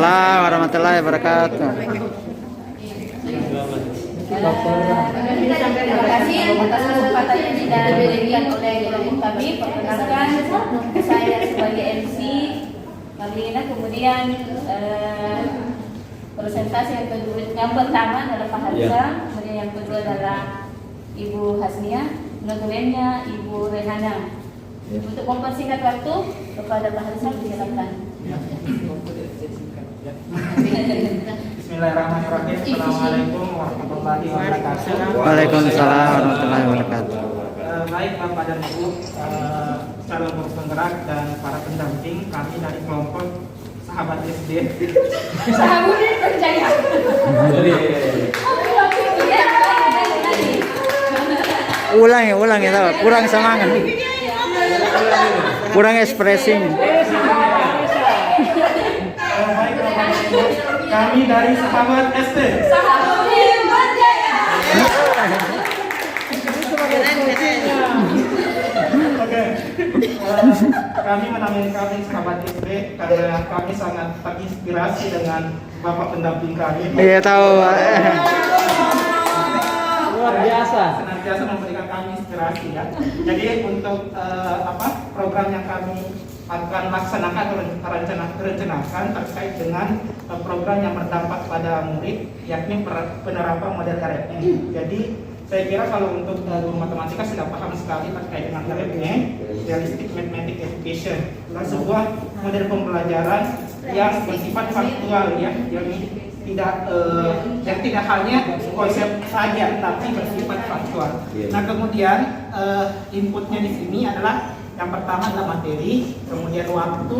Waalaikumsalam warahmatullahi wabarakatuh. Terima kasih atas kesempatan yang diberikan oleh kami. Perkenalkan, saya sebagai MC Marlina. Kemudian presentasi yang pertama adalah Pak Hamza, kemudian yang kedua adalah Ibu Hasnia, notulennya Ibu Rehana. Untuk mempersingkat waktu kepada Pak Hamza, silakan. Bismillahirrahmanirrahim. Assalamualaikum warahmatullahi wabarakatuh. Waalaikumsalam warahmatullahi wabarakatuh. Baik Bapak dan Ibu, calon guru penggerak dan para pendamping kami dari kelompok sahabat SD. Sahabat percaya. Ulang ya, tahu. Kurang semangat. Kurang ekspresi. Baik Bapak dan Ibu, kami dari sahabat SD. Sahabat percaya. Oke. Kami menamai kami sahabat SD karena kami sangat terinspirasi dengan Bapak pendamping kami. Iya tahu. Luar biasa. Senantiasa memberikan kami inspirasi ya. Jadi untuk program yang kami akan laksanakan atau rencanakan terkait dengan program yang berdampak pada murid, yakni penerapan model RME. Jadi saya kira kalau untuk guru matematika sudah paham sekali terkait dengan RME, Realistic Mathematics Education, adalah sebuah model pembelajaran yang bersifat faktual ya, yang tidak hanya konsep saja, tapi bersifat faktual. Nah kemudian inputnya di sini adalah yang pertama adalah materi, kemudian waktu,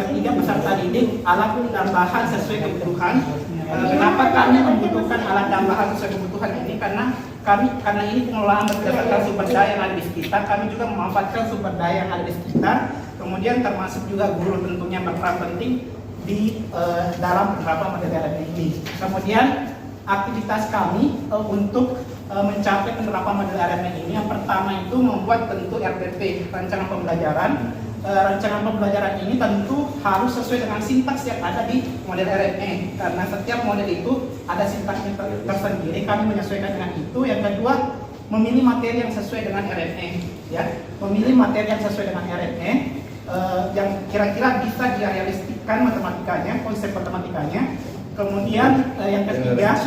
ketiga peserta didik, alat dan bahan sesuai kebutuhan. Kenapa kami membutuhkan alat dan bahan sesuai kebutuhan ini? Karena ini pengelolaan berdasarkan sumber daya yang ada di sekitar. Kami juga memanfaatkan sumber daya yang ada di sekitar. Kemudian termasuk juga guru tentunya berperan penting di dalam penerapan model RME ini. Kemudian aktivitas kami untuk mencapai penerapan model RME ini, yang pertama itu membuat tentu RPP, rancangan pembelajaran. Rancangan pembelajaran ini tentu harus sesuai dengan sintaks yang ada di model RME, karena setiap model itu ada sintaksnya tersendiri. Kami menyesuaikan dengan itu. Yang kedua, memilih materi yang sesuai dengan RME, ya, memilih materi yang sesuai dengan RME, yang kira-kira bisa direalistikkan matematikanya, konsep matematikanya. Kemudian yang ketiga,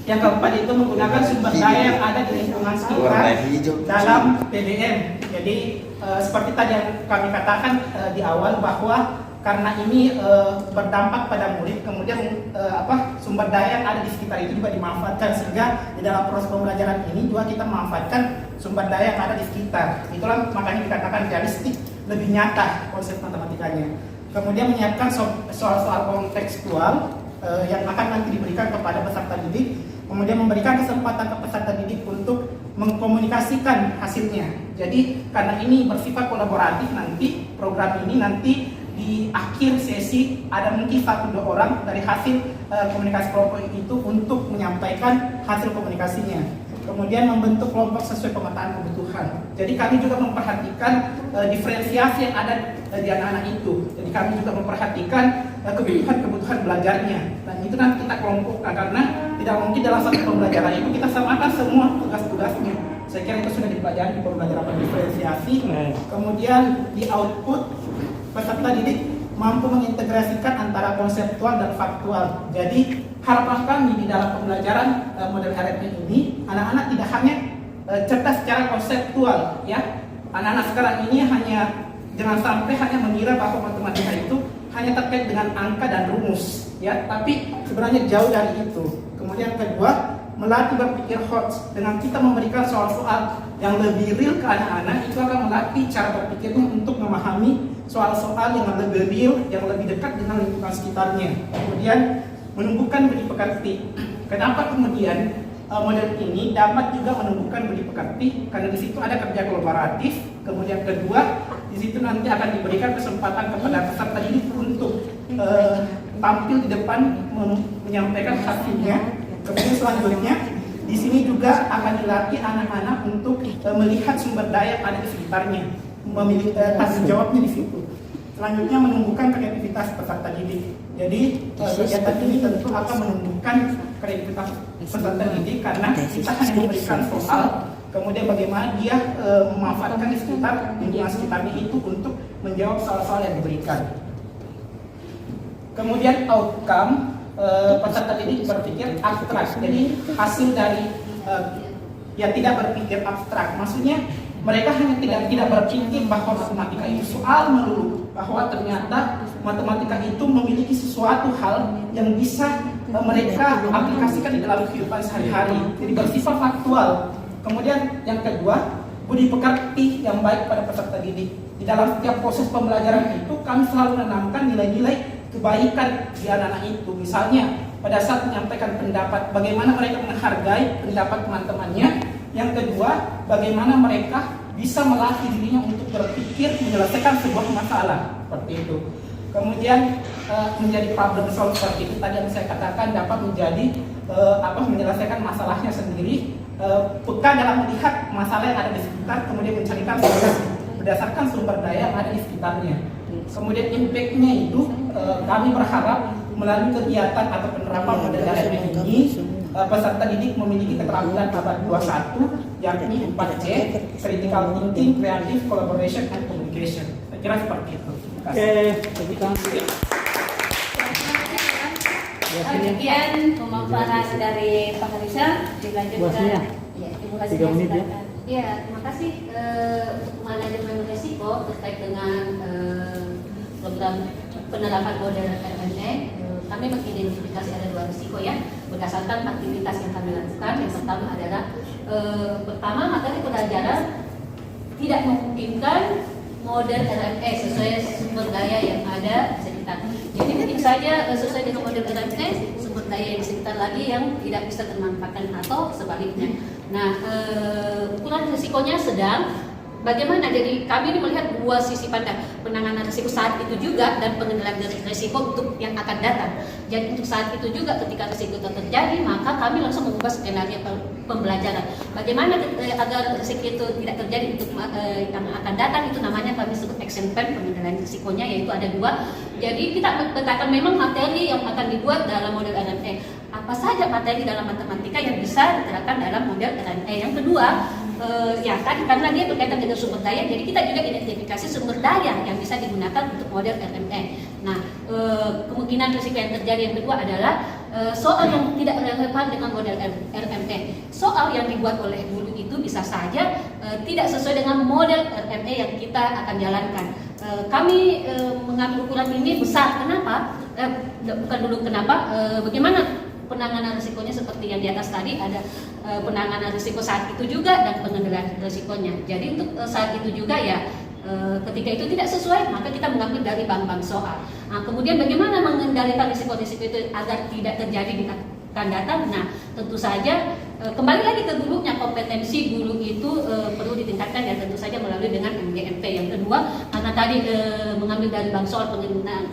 yang keempat itu menggunakan sumber daya yang ada di lingkungan sekitar dalam PDM. Jadi seperti tadi yang kami katakan di awal, bahwa karena ini berdampak pada murid, kemudian sumber daya yang ada di sekitar itu juga dimanfaatkan, sehingga di dalam proses pembelajaran ini juga kita memanfaatkan sumber daya yang ada di sekitar. Itulah makanya dikatakan realistik, lebih nyata konsep matematikanya. Kemudian menyiapkan soal-soal kontekstual yang akan nanti diberikan kepada peserta didik, kemudian memberikan kesempatan ke peserta didik untuk mengkomunikasikan hasilnya. Jadi karena ini bersifat kolaboratif, nanti program ini nanti di akhir sesi ada mungkin 1-2 orang dari hasil komunikasi kelompok itu untuk menyampaikan hasil komunikasinya. Kemudian membentuk kelompok sesuai pemetaan kebutuhan. Jadi kami juga memperhatikan diferensiasi yang ada di anak-anak itu. Jadi kami juga memperhatikan kebutuhan belajarnya. Dan itu nanti kita kelompokkan, karena tidak mungkin dalam satu pembelajaran itu kita samakan semua tugas-tugasnya. Saya kira itu sudah dipelajari di pembelajaran diferensiasi. Kemudian di output, peserta didik mampu mengintegrasikan antara konseptual dan faktual. Jadi harapan kami di dalam pembelajaran model RME ini, anak-anak tidak hanya cerdas secara konseptual, ya. Anak-anak sekarang ini jangan sampai hanya mengira bahwa matematika itu hanya terkait dengan angka dan rumus, ya. Tapi sebenarnya jauh dari itu. Kemudian kedua, melatih berpikir hot. Dengan kita memberikan soal-soal yang lebih real ke anak-anak, itu akan melatih cara berpikirnya untuk memahami soal-soal yang lebih real, yang lebih dekat dengan lingkungan sekitarnya. Kemudian menumbuhkan budi pekerti. Kenapa kemudian model ini dapat juga menumbuhkan budi pekerti? Karena di situ ada kerja kolaboratif. Kemudian kedua, di situ nanti akan diberikan kesempatan kepada peserta didik untuk tampil di depan menyampaikan hasilnya. Kemudian selanjutnya di sini juga akan dilatih anak-anak untuk melihat sumber daya yang ada di sekitarnya, memiliki tanggung jawabnya di situ. Selanjutnya menumbuhkan kreativitas peserta didik. Jadi kegiatan ini tentu akan menumbuhkan kreativitas peserta didik karena kita hanya memberikan soal, kemudian bagaimana dia memanfaatkan di sekitar lingkungan sekitarnya itu untuk menjawab soal-soal yang diberikan. Kemudian outcome, peserta didik berpikir abstrak. Jadi hasil dari ya tidak berpikir abstrak, maksudnya mereka hanya tidak berpikir bahwa matematika itu soal melulu, bahwa ternyata matematika itu memiliki sesuatu hal yang bisa mereka aplikasikan di dalam kehidupan sehari-hari. Jadi bersifat faktual. Kemudian yang kedua, budi pekerti yang baik pada peserta didik. Di dalam setiap proses pembelajaran itu kami selalu menanamkan nilai-nilai kebaikan di anak-anak itu. Misalnya pada saat menyampaikan pendapat, bagaimana mereka menghargai pendapat teman-temannya. Yang kedua, bagaimana mereka bisa melatih dirinya untuk berpikir menyelesaikan sebuah masalah seperti itu. Kemudian menjadi problem solver seperti itu tadi yang saya katakan, dapat menjadi menyelesaikan masalahnya sendiri, peka dalam melihat masalah yang ada di sekitar, kemudian mencarikan solusi berdasarkan sumber daya yang ada di sekitarnya. Kemudian impact-nya itu kami berharap melalui kegiatan atau penerapan model LMS ini peserta didik memiliki keterampilan abad 21, yakni 4C, critical thinking, creative, collaboration, and communication. Saya kira seperti itu. Oke, tepuk tangan. Sekian pemaparan dari Pak Harisha. Dilanjutkan. Ya, Ibu Harisha. 3 menit ya. Ya, terima kasih untuk manajemen risiko terkait dengan program penerapan model RME. Kami mengidentifikasi ada 2 risiko ya, berdasarkan aktivitas yang kami lakukan. Yang pertama adalah materi pelajaran tidak memungkinkan model RME sesuai sumber daya yang ada di sekitar. Jadi mungkin saja sesuai dengan model RME, sumber daya yang di sekitar lagi yang tidak bisa termanfaatkan atau sebaliknya. Nah, ukuran risikonya sedang. Bagaimana? Jadi kami ini melihat 2 sisi pandang, penanganan risiko saat itu juga dan pengendalian risiko untuk yang akan datang. Jadi untuk saat itu juga ketika risiko itu terjadi, maka kami langsung mengubah skenario pembelajaran. Bagaimana agar risiko itu tidak terjadi untuk yang akan datang, itu namanya kami sebut action plan pengendalian risikonya, yaitu ada 2. Jadi kita petakan memang materi yang akan dibuat dalam model RME. Apa saja materi dalam matematika yang bisa diterapkan dalam model RME. Yang kedua, ya tadi karena dia berkaitan dengan sumber daya, jadi kita juga identifikasi sumber daya yang bisa digunakan untuk model RME. Nah, kemungkinan risiko yang terjadi yang kedua adalah soal yang tidak relevan dengan model RME. Soal yang dibuat oleh guru itu bisa saja tidak sesuai dengan model RME yang kita akan jalankan. Kami mengambil ukuran ini besar. Kenapa? Bukan dulu kenapa, bagaimana penanganan risikonya seperti yang di atas tadi, ada penanganan risiko saat itu juga dan pengendalian risikonya. Jadi untuk saat itu juga ya, ketika itu tidak sesuai maka kita mengambil dari bank-bank soal. Nah, kemudian bagaimana mengendalikan risiko-risiko itu agar tidak terjadi di akan datang? Nah, tentu saja kembali lagi ke gurunya, kompetensi guru itu perlu ditingkatkan ya, tentu saja melalui dengan MGMP. Yang kedua, karena tadi mengambil dari bank soal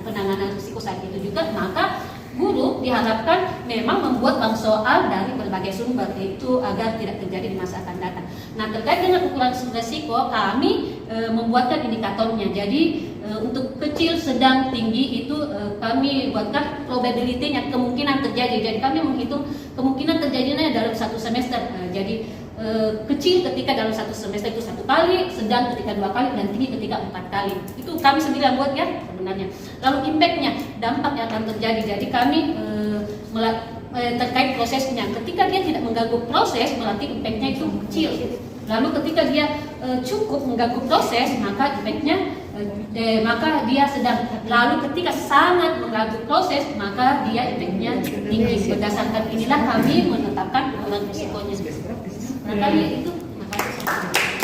penanganan risiko saat itu juga, maka guru diharapkan memang membuat bank soal dari berbagai sumber, itu agar tidak terjadi di masa akan datang. Nah, terkait dengan ukuran risiko, kami membuatkan indikatornya. Jadi untuk kecil, sedang, tinggi itu kami buatkan probability-nya, kemungkinan terjadi. Jadi kami menghitung kemungkinan terjadinya dalam 1 semester. Jadi kecil ketika dalam 1 semester itu 1 kali, sedang ketika 2 kali, dan tinggi ketika 4 kali. Itu kami sendiri yang buat ya sebenarnya. Lalu impact-nya, dampak yang akan terjadi. Jadi kami terkait prosesnya, ketika dia tidak mengganggu proses berarti impact-nya itu kecil. Lalu ketika dia cukup mengganggu proses, maka impact-nya maka dia sedang. Lalu ketika sangat mengganggu proses, maka dia impact-nya tinggi. Berdasarkan inilah kami menetapkan ukuran risikonya. Nah, itu makasih.